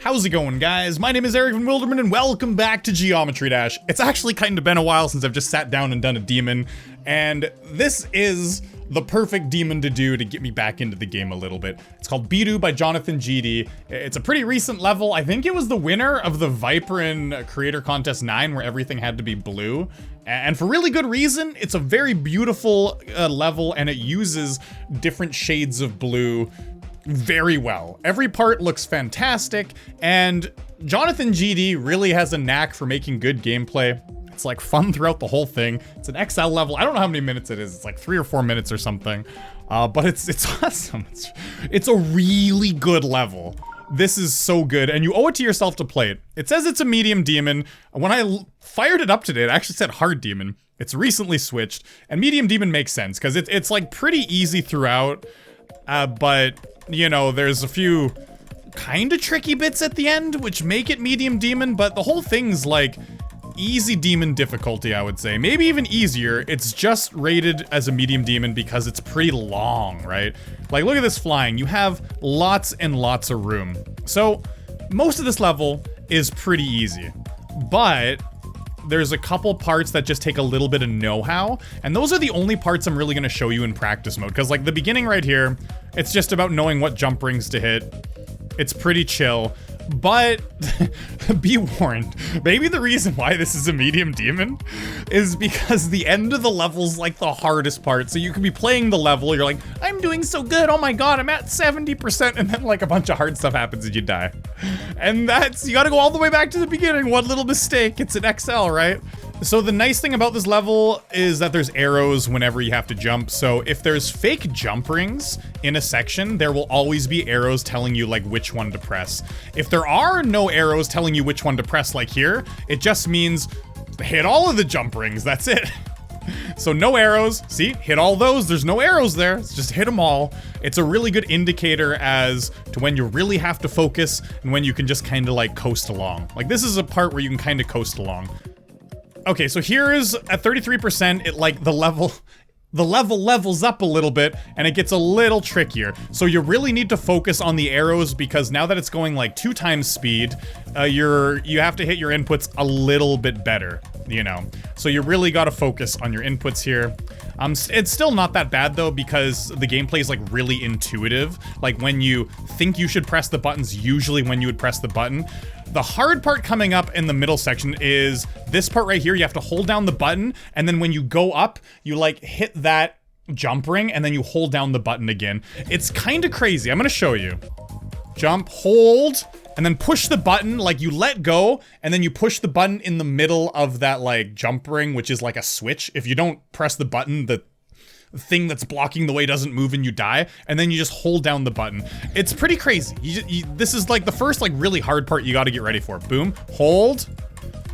How's it going, guys? My name is Eric Van Wilderman and welcome back to Geometry Dash. It's actually kind of been a while since I've just sat down and done a demon, and this is the perfect demon to do to get me back into the game a little bit. It's called BIRU by JonathanGD. It's a pretty recent level. I think it was the winner of the Viper in Creator Contest 9 where everything had to be blue. And for really good reason. It's a very beautiful level and it uses different shades of blue very well. Every part looks fantastic, and JonathanGD really has a knack for making good gameplay. It's like fun throughout the whole thing. It's an XL level. I don't know how many minutes it is. It's like 3 or 4 minutes or something. But it's awesome. It's a really good level. This is so good, and you owe it to yourself to play it. It says it's a medium demon. When I fired it up today, it actually said hard demon. It's recently switched, and medium demon makes sense because it's like pretty easy throughout. But you know, there's a few kind of tricky bits at the end, which make it medium demon, but the whole thing's like easy demon difficulty, I would say. Maybe even easier. It's just rated as a medium demon because it's pretty long, right? Like, look at this flying. You have lots and lots of room. So, most of this level is pretty easy, but there's a couple parts that just take a little bit of know-how, and those are the only parts I'm really gonna show you in practice mode, because like the beginning right here, it's just about knowing what jump rings to hit. It's pretty chill, but be warned, maybe the reason why this is a medium demon is because the end of the level's like the hardest part. So you could be playing the level, you're like, I'm doing so good, oh my god, I'm at 70%, and then like a bunch of hard stuff happens and you die. And that's, you gotta go all the way back to the beginning, one little mistake, it's an XL, right? So the nice thing about this level is that there's arrows whenever you have to jump. So if there's fake jump rings in a section, there will always be arrows telling you like which one to press. If there are no arrows telling you which one to press like here, it just means hit all of the jump rings, that's it. So no arrows, see, hit all those, there's no arrows there, it's just hit them all. It's a really good indicator as to when you really have to focus and when you can just kind of like coast along. Like this is a part where you can kind of coast along. Okay, so here is at 33%, it like the level levels up a little bit and it gets a little trickier. So you really need to focus on the arrows because now that it's going like 2 times speed, you have to hit your inputs a little bit better, you know. So you really got to focus on your inputs here. It's still not that bad though because the gameplay is like really intuitive. Like when you think you should press the buttons, usually when you would press the button. The hard part coming up in the middle section is this part right here. You have to hold down the button, and then when you go up, you like hit that jump ring, and then you hold down the button again. It's kind of crazy. I'm gonna show you. Jump, hold, and then push the button, like you let go, and then you push the button in the middle of that like jump ring, which is like a switch. If you don't press the button, the thing that's blocking the way doesn't move and you die, and then you just hold down the button. It's pretty crazy. This is like the first like really hard part you got to get ready for. Boom, hold,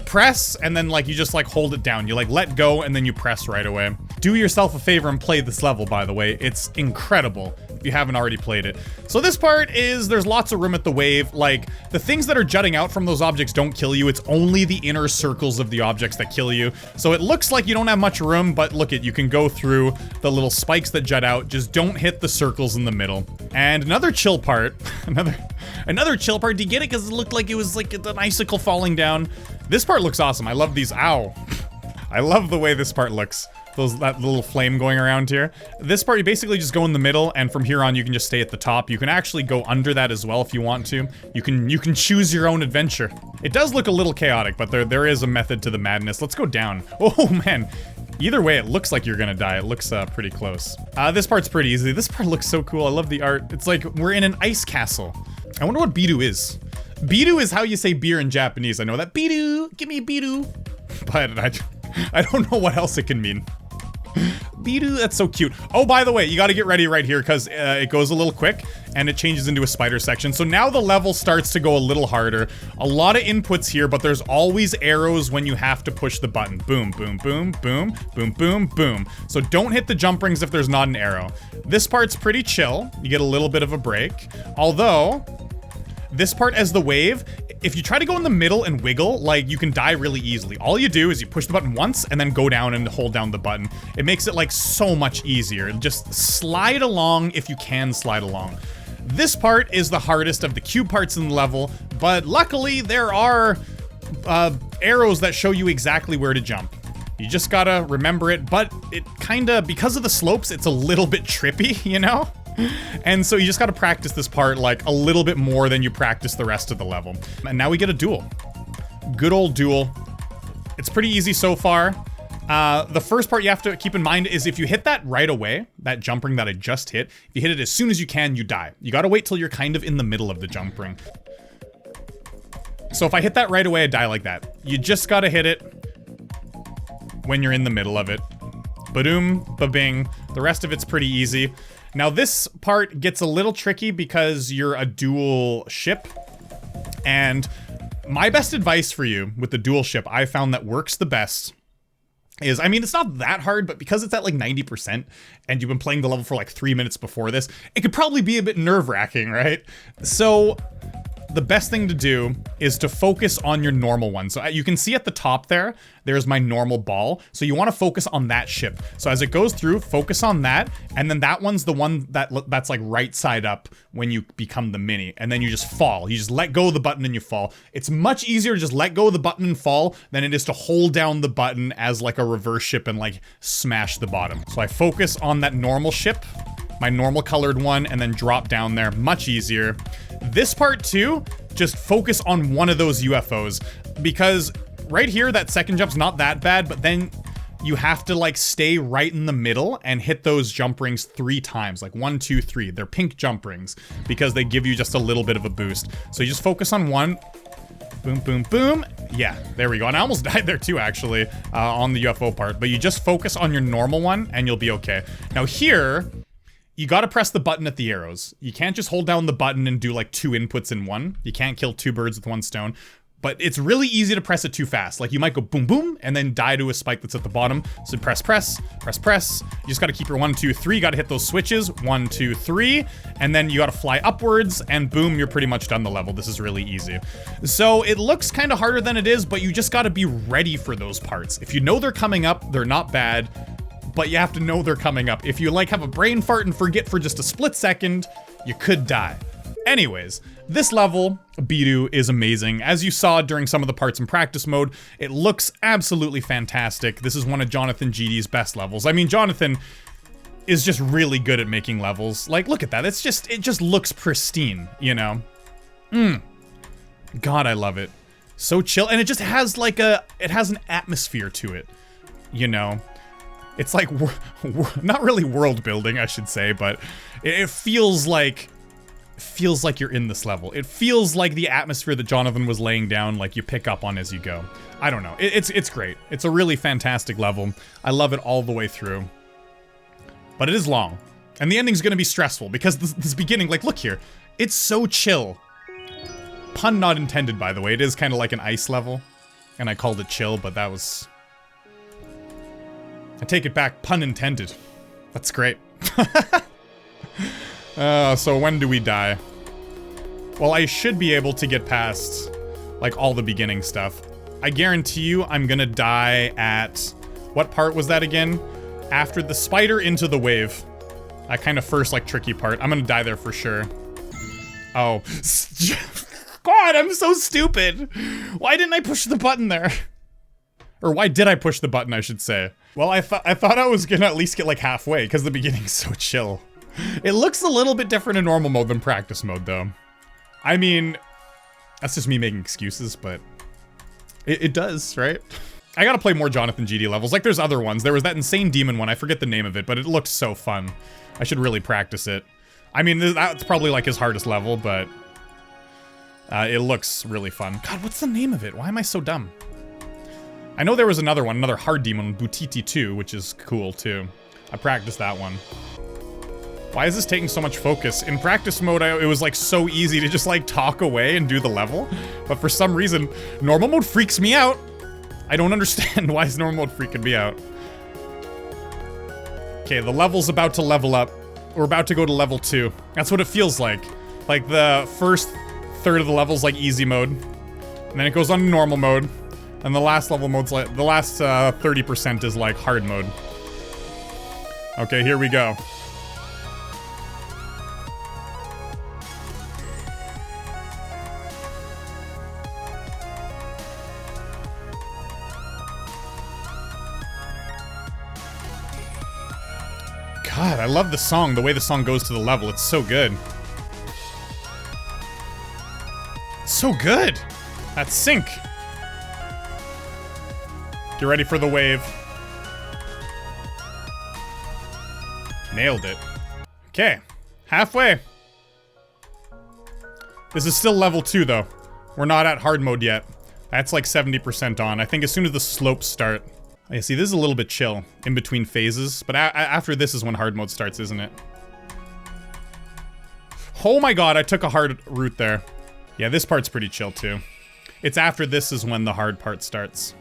press, and then like you just like hold it down. You like let go and then you press right away. Do yourself a favor and play this level, by the way. It's incredible if you haven't already played it. So this part is, there's lots of room at the wave. Like the things that are jutting out from those objects don't kill you. It's only the inner circles of the objects that kill you. So it looks like you don't have much room, but look you can go through the little spikes that jut out. Just don't hit the circles in the middle. And another chill part, another chill part. Do you get it? Because it looked like it was like an icicle falling down. This part looks awesome. I love these. Ow. I love the way this part looks. That little flame going around here. This part, you basically just go in the middle, and from here on, you can just stay at the top. You can actually go under that as well if you want to. You can choose your own adventure. It does look a little chaotic, but there is a method to the madness. Let's go down. Oh man. Either way, it looks like you're gonna die. It looks pretty close. This part's pretty easy. This part looks so cool. I love the art. It's like we're in an ice castle. I wonder what BIRU is. BIRU is how you say beer in Japanese. I know that. BIRU, give me a BIRU. But I don't know what else it can mean. BIRU, that's so cute. Oh, by the way, you gotta get ready right here because it goes a little quick and it changes into a spider section. So now the level starts to go a little harder. A lot of inputs here, but there's always arrows when you have to push the button. Boom, boom, boom, boom, boom, boom, boom. So don't hit the jump rings if there's not an arrow. This part's pretty chill. You get a little bit of a break. Although, this part as the wave, if you try to go in the middle and wiggle, like, you can die really easily. All you do is you push the button once and then go down and hold down the button. It makes it, like, so much easier. Just slide along if you can slide along. This part is the hardest of the cube parts in the level, but luckily there are arrows that show you exactly where to jump. You just gotta remember it, but it kinda, because of the slopes, it's a little bit trippy, you know? And so you just gotta practice this part like a little bit more than you practice the rest of the level. And now we get a duel. Good old duel. It's pretty easy so far. The first part you have to keep in mind is if you hit that right away, that jump ring that I just hit, if you hit it as soon as you can, you die. You gotta wait till you're kind of in the middle of the jump ring. So if I hit that right away, I die like that. You just gotta hit it when you're in the middle of it. Ba-doom, ba-bing. The rest of it's pretty easy. Now this part gets a little tricky because you're a dual ship. And my best advice for you with the dual ship, I found that works the best is, I mean, it's not that hard, but because it's at like 90% and you've been playing the level for like 3 minutes before this, it could probably be a bit nerve-wracking, right? So the best thing to do is to focus on your normal one. So you can see at the top there, there's my normal ball. So you want to focus on that ship. So as it goes through, focus on that. And then that one's the one that's like right side up when you become the mini. And then you just fall. You just let go of the button and you fall. It's much easier to just let go of the button and fall than it is to hold down the button as like a reverse ship and like smash the bottom. So I focus on that normal ship, my normal colored one, and then drop down there. Much easier. This part too, just focus on one of those UFOs, because right here, that second jump's not that bad, but then you have to like stay right in the middle and hit those jump rings 3 times, like 1, 2, 3. They're pink jump rings because they give you just a little bit of a boost. So you just focus on one. Boom, boom, boom. Yeah, there we go. And I almost died there too, actually, on the UFO part, but you just focus on your normal one and you'll be okay. Now here, you gotta press the button at the arrows. You can't just hold down the button and do like 2 inputs in one. You can't kill 2 birds with 1 stone. But it's really easy to press it too fast. Like you might go boom, boom, and then die to a spike that's at the bottom. So press, press, press, press. You just gotta keep your 1, 2, 3. You gotta hit those switches. 1, 2, 3. And then you gotta fly upwards, and boom, you're pretty much done the level. This is really easy. So it looks kind of harder than it is, but you just gotta be ready for those parts. If you know they're coming up, they're not bad, but you have to know they're coming up. If you like have a brain fart and forget for just a split second, you could die. Anyways, this level, BIRU, is amazing. As you saw during some of the parts in practice mode, it looks absolutely fantastic. This is one of JonathanGD's best levels. I mean, Jonathan is just really good at making levels. Like, look at that. It just looks pristine, you know? God, I love it. So chill. And it just has like it has an atmosphere to it, you know? It's like, not really world building, I should say, but it feels like you're in this level. It feels like the atmosphere that Jonathan was laying down, like you pick up on as you go. I don't know. It's great. It's a really fantastic level. I love it all the way through. But it is long. And the ending's gonna be stressful because this beginning, like, look here. It's so chill. Pun not intended, by the way. It is kind of like an ice level. And I called it chill, but that was... I take it back, pun intended. That's great. So when do we die? Well, I should be able to get past, like, all the beginning stuff. I guarantee you I'm gonna die at... What part was that again? After the spider into the wave. That kind of first, like, tricky part. I'm gonna die there for sure. Oh. God, I'm so stupid! Why didn't I push the button there? Or why did I push the button, I should say? Well, I thought I was gonna at least get like halfway, because the beginning's so chill. It looks a little bit different in normal mode than practice mode, though. I mean, that's just me making excuses, but it does, right? I gotta play more JonathanGD levels. Like, there's other ones. There was that insane demon one. I forget the name of it, but it looked so fun. I should really practice it. I mean, that's probably like his hardest level, but it looks really fun. God, what's the name of it? Why am I so dumb? I know there was another one, another hard demon, Butiti 2, which is cool too. I practiced that one. Why is this taking so much focus? In practice mode, it was like so easy to just like talk away and do the level. But for some reason, normal mode freaks me out. I don't understand why is normal mode freaking me out. Okay, the level's about to level up. We're about to go to level 2. That's what it feels like. Like the first third of the level's like easy mode. And then it goes on to normal mode. And the last level mode's like, the last 30% is like hard mode. Okay, here we go. God, I love the song, the way the song goes to the level. It's so good. So good! That's sync. Get ready for the wave. Nailed it. Okay, halfway. This is still level 2 though. We're not at hard mode yet. That's like 70% on. I think as soon as the slopes start. I see, this is a little bit chill in between phases, but after this is when hard mode starts, isn't it? Oh my god, I took a hard route there. Yeah, this part's pretty chill too. It's after this is when the hard part starts.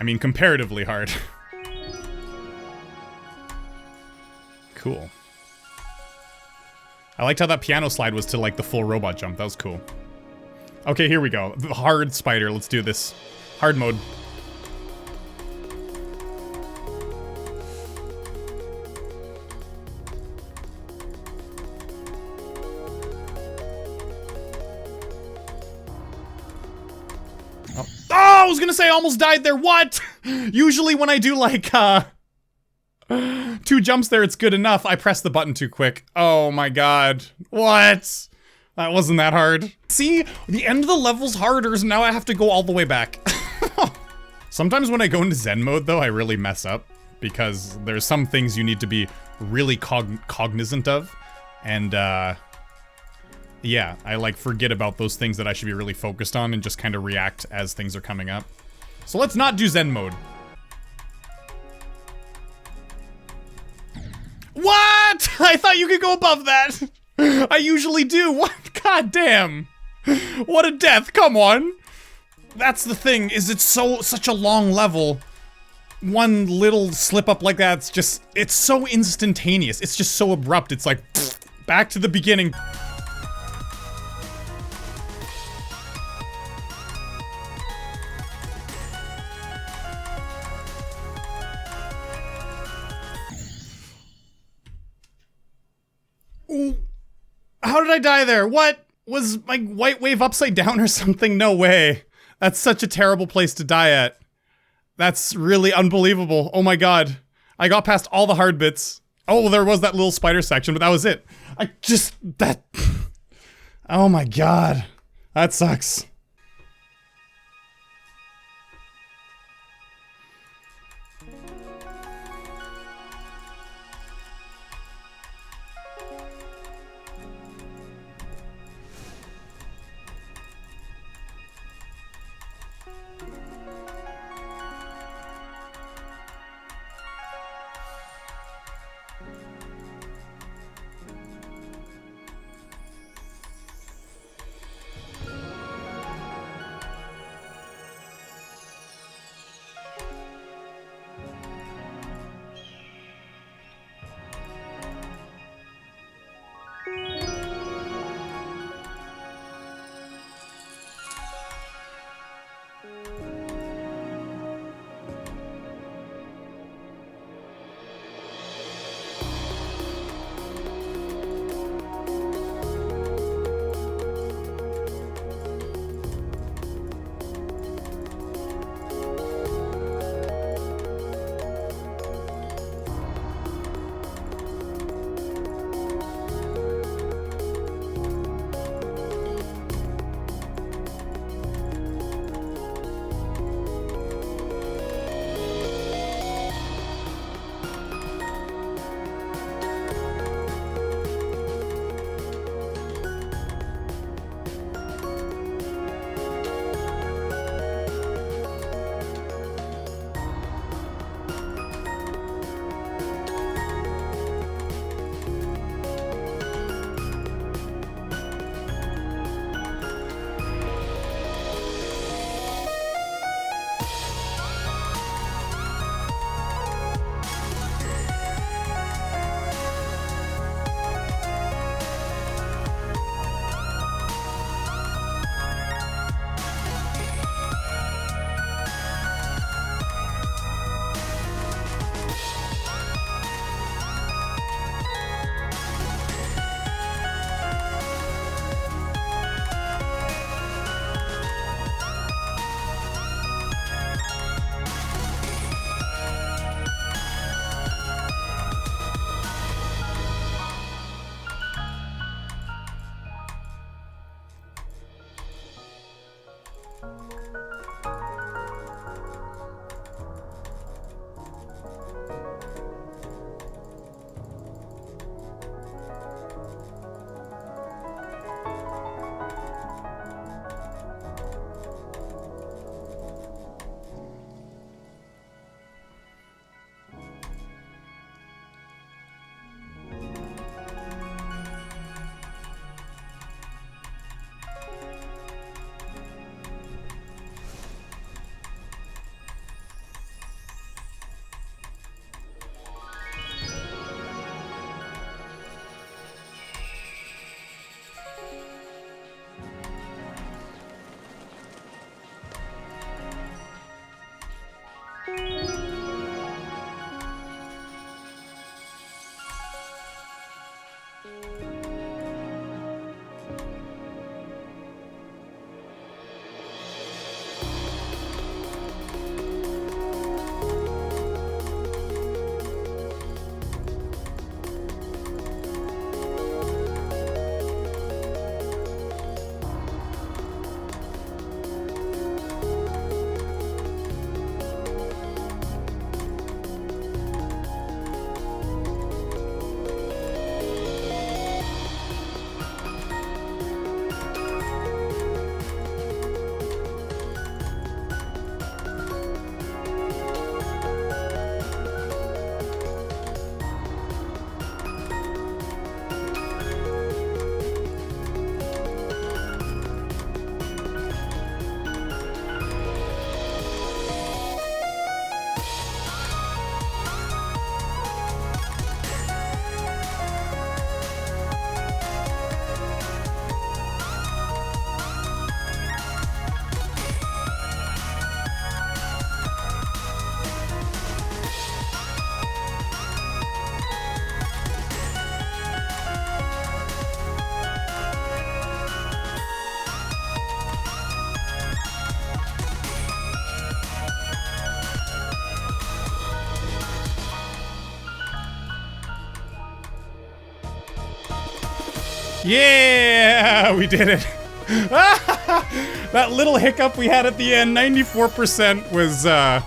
I mean, comparatively hard. Cool. I liked how that piano slide was to like the full robot jump. That was cool. Okay, here we go. The hard spider. Let's do this. Hard mode. Oh, I was gonna say I almost died there. What? Usually when I do like, 2 jumps there, it's good enough. I pressed the button too quick. Oh my god. What? That wasn't that hard. See? The end of the level's harder, so now I have to go all the way back. Sometimes when I go into Zen mode, though, I really mess up. Because there's some things you need to be really cognizant of. And, yeah, I, like, forget about those things that I should be really focused on and just kind of react as things are coming up. So let's not do Zen mode. What? I thought you could go above that. I usually do. What? God damn. What a death. Come on. That's the thing, is it's such a long level. One little slip up like that, it's so instantaneous. It's just so abrupt. It's like, pfft, back to the beginning. How did I die there? What? Was my white wave upside down or something? No way. That's such a terrible place to die at. That's really unbelievable. Oh my god. I got past all the hard bits. Oh, there was that little spider section, but that was it. Oh my god. That sucks. Yeah, we did it. That little hiccup we had at the end, 94% was, I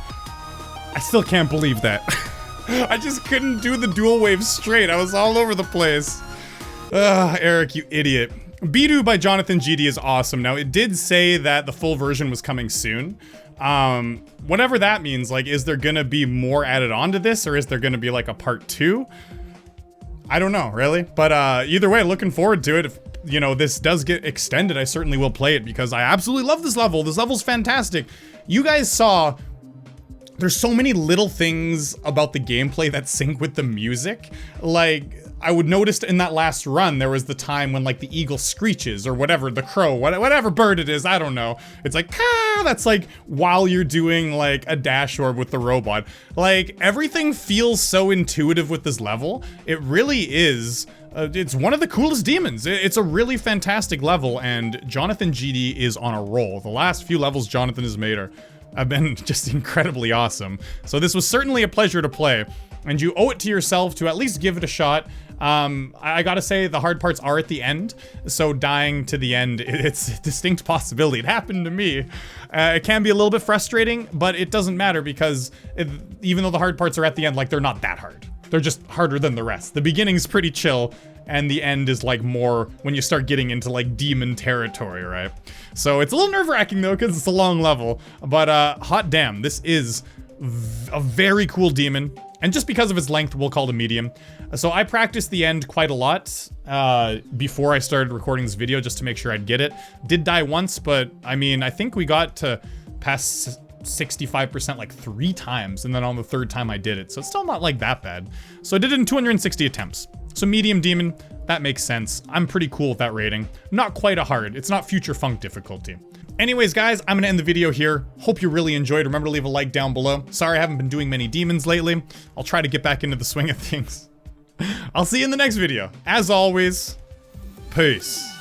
still can't believe that. I just couldn't do the dual wave straight. I was all over the place. Eric, you idiot. BIRU by JonathanGD is awesome. Now, it did say that the full version was coming soon. Whatever that means, like, is there gonna be more added on to this, or is there gonna be like a part 2? I don't know, really. But either way, looking forward to it. If, you know, this does get extended, I certainly will play it because I absolutely love this level. This level's fantastic. You guys saw, there's so many little things about the gameplay that sync with the music. Like, I would notice in that last run, there was the time when like the eagle screeches or whatever, the crow, whatever bird it is, I don't know. It's like, ah, that's like while you're doing like a dash orb with the robot. Like, everything feels so intuitive with this level. It really is. It's one of the coolest demons. It's a really fantastic level, and JonathanGD is on a roll. The last few levels Jonathan has made have been just incredibly awesome. So this was certainly a pleasure to play, and you owe it to yourself to at least give it a shot. I gotta say, the hard parts are at the end, so dying to the end, it's a distinct possibility. It happened to me. It can be a little bit frustrating, but it doesn't matter because even though the hard parts are at the end, like, they're not that hard. They're just harder than the rest. The beginning's pretty chill, and the end is like more when you start getting into like demon territory, right? So it's a little nerve-wracking though, because it's a long level, but hot damn, this is a very cool demon. And just because of its length, we'll call it a medium. So I practiced the end quite a lot before I started recording this video just to make sure I'd get it. Did die once, but I mean, I think we got to past 65% like 3 times, and then on the 3rd time I did it. So it's still not like that bad. So I did it in 260 attempts. So medium demon, that makes sense. I'm pretty cool with that rating. Not quite a hard, it's not future funk difficulty. Anyways, guys, I'm gonna end the video here. Hope you really enjoyed. Remember to leave a like down below. Sorry I haven't been doing many demons lately. I'll try to get back into the swing of things. I'll see you in the next video. As always, peace.